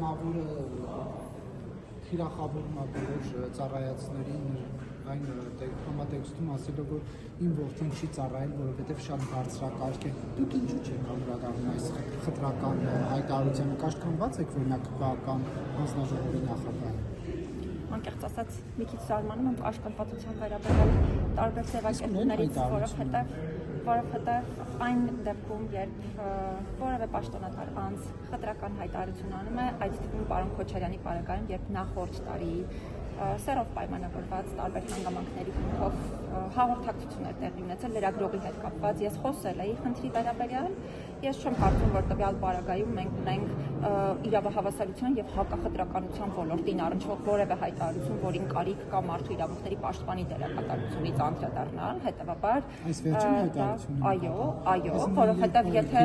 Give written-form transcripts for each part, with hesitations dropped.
կամավորը թիրախավորում է բոլոր ծառայացներին այն համատեքստում ասելով, որ իմ որդին չի ծառայել, որովհետև շատ բարձրակարգ է։ Դուք ինչու չեք անդրադառնում այս խտրական հայտարարությանը, կաշկանդված եք, որ նա քվեական հանձնաժողովի նախագահ է։ Անկեղծ ասած, մի քիչ զարմանում եմ կաշկանդվածության վերաբերյալ տարբեր ձևակերպումներից, որովհետև այն դեպքում, երբ որևէ պաշտոնատար անձ խտրական հայտարարություն անում է, այդ թվում պարոն Քոչարյանի պարագայում, երբ նախորդ տարի սերով պայմանավորված տարբեր հանգամանքների հիմքով հաղորդակցություններ տեղի ունեցել լրագրողի հետ կապված, ես խոսել էի խնդրի վերաբերյալ, ես չեմ կարծում, որ տվյալ պարագայում մենք ունենք իրավահավասարության եւ հակախտրականության ոլորտին առնչվող որևէ հայտարարություն, որին կարիք կա մարդու իրավունքների պաշտպանի դերակատարությունից անդրադառնալ, հետեւաբար այս վերջին հայտարարությունը այո, որովհետեւ եթե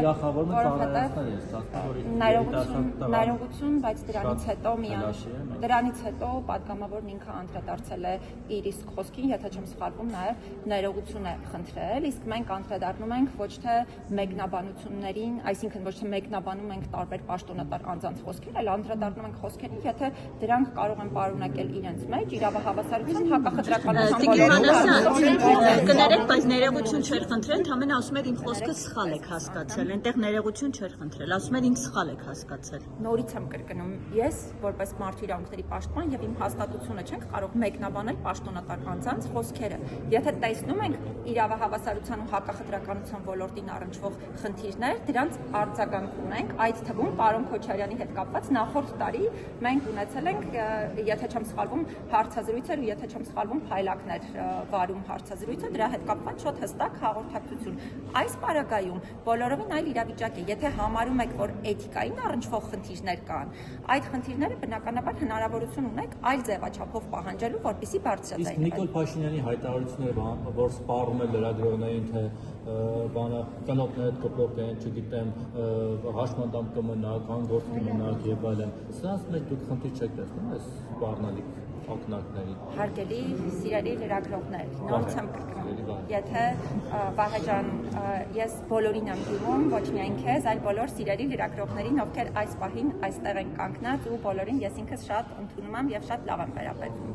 ներողություն, բայց դրանից հետո պատգամավորն ինքը անդրադարձել է իր իսկ խոսքին, եթե չեմ սխալվում, նաև ներողություն է խնդրել, իսկ մենք անդրադառնում ենք ոչ թե մեկնաբանություններին, այսինքն ոչ թե մեկնաբանում ենք տարբեր պաշտոնատար անձանց խոսքեր, այլ անդրադառնում ենք խոսքերին, եթե դրանք կարող են պարունակել իրենց մեջ իրավահավասարության հակախտրականության կներեք, բայց ներողություն չէր խնդրել, ընդհանրապես ասում էր իմ խոսքը սխալ եք հասկացել, այնտեղ ներողություն չէր խնդրել, ասում էր ինձ սխալ եք հասկացել։ Նորից եմ կրկնում, ես որպես մարդու իրավունքների պաշտպան եւ իմ հաստատությունը չենք կարող մեկնաբանել պաշտոնատար անձանց խոսքերը։ Եթե տեսնում ենք իրավահավասարության ու հակախտրականության ոլորտին առնչվող խնդիրներ, դրանց արձագանք ունենք, այդ թվում պարոն Քոչարյանի հետ կապված նախորդ տարի մենք ունեցել ենք, եթե չեմ սխալվում, հարցազրույցեր ու եթե չեմ սխալվում, փայլակներ վարում հարցազրույցը, դրա հետ կապված շատ հստակ հաղորդակցություն։ Այս պարագայում բոլորովին այլ իրավիճակ է, եթե համարում եք, որ էթիկային առնչվող խնդիրներ կան, այդ խնդիրները բնականաբար հնարավորություն ունեք այլ ձևաչափով պահանջելու, որպեսզի բարձրացնեն։ Իսկ Նիկոլ Փաշինյանի հայտարարությունները, որ սպառում է լրագրողներին, թե կնոպներ հետ կպրոկեն, չգիտեմ, հաշմանդամ կմնա, կան գործ կմնաք եւ այլն։ Սրանց մեջ դուք խնդիր չեք տեսնում այս սպառնալիք ակնարկների։ Հարգելի սիրելի լրագրողներ, նորից եմ կրկնում, եթե Վահե ջան, ես բոլորին եմ դիմում, ոչ միայն քեզ, այլ բոլոր սիրելի լրագրողներին, ովքեր այս պահին այստեղ են կանգնած ու բոլորին ես ինքս շատ ընդունում եմ եւ շատ լավ եմ վերաբերվում։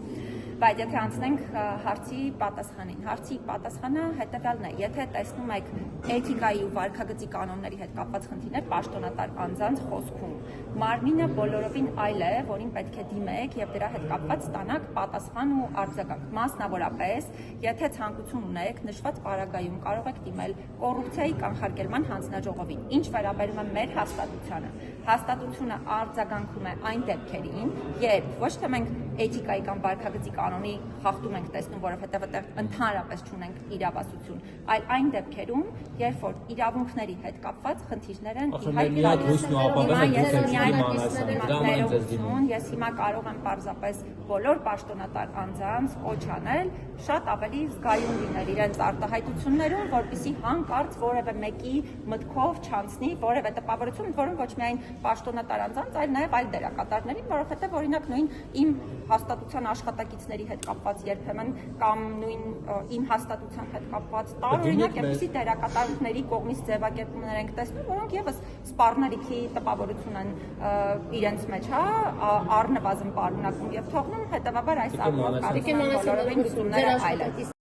Բայց եթե անցնենք հարցի պատասխանին, հարցի պատասխանը հետևյալն է, եթե տեսնում եք էթիկայի ու վարքագծի կանոնների հետ կապված խնդիրներ պաշտոնատար անձանց խոսքում, մարմինը բոլորովին այլ է, որին պետք է դիմեք եւ դրա հետ կապված ստանաք պատասխան ու արձագանք։ Մասնավորապես, եթե ցանկություն ունեք, նշված պարագայում կարող եք դիմել կոռուպցիայի կանխարգելման հանձնաժողովին։ Ինչ վերաբերում է մեր հաստատությանը, հաստատությունը արձագանքում է այն դեպքերին, երբ ոչ թե մենք էթիկայի կամ վարքագծի կանոնի խախտում ենք տեսնում, որովհետև այդտեղ ընդհանրապես չունենք իրավասություն, այլ այն դեպքերում, երբ որ իրավունքների հետ կապված խնդիրներ են ես հիմա կարող եմ պարզապես բոլոր պաշտոնատար անձանց կոչ անել շատ ավելի զգայուն լինել իրենց արտահայտություններում, որպեսզի հանկարծ որևէ մեկի մտքով չանցնի որևէ տպավորություն, որում ոչ միայն պաշտոնատար անձանց, այլ նաև այլ դերակատարներին, որովհետև օրինակ նույն իմ հաստատության աշխատակիցների հետ կապված երբեմն կամ նույն իմ հաստատության հետ կապված տարօրինակ այնպիսի դերակատարների կողմից ձևակերպումներ ենք տեսնում, որոնք եւս սպառնալիքի տպավորություն են իրենց մեջ, առնվազն պարունակում եւ թողնում, հետեւաբար այս առումով կարծում եմ բոլորովին լուծումները այլ են։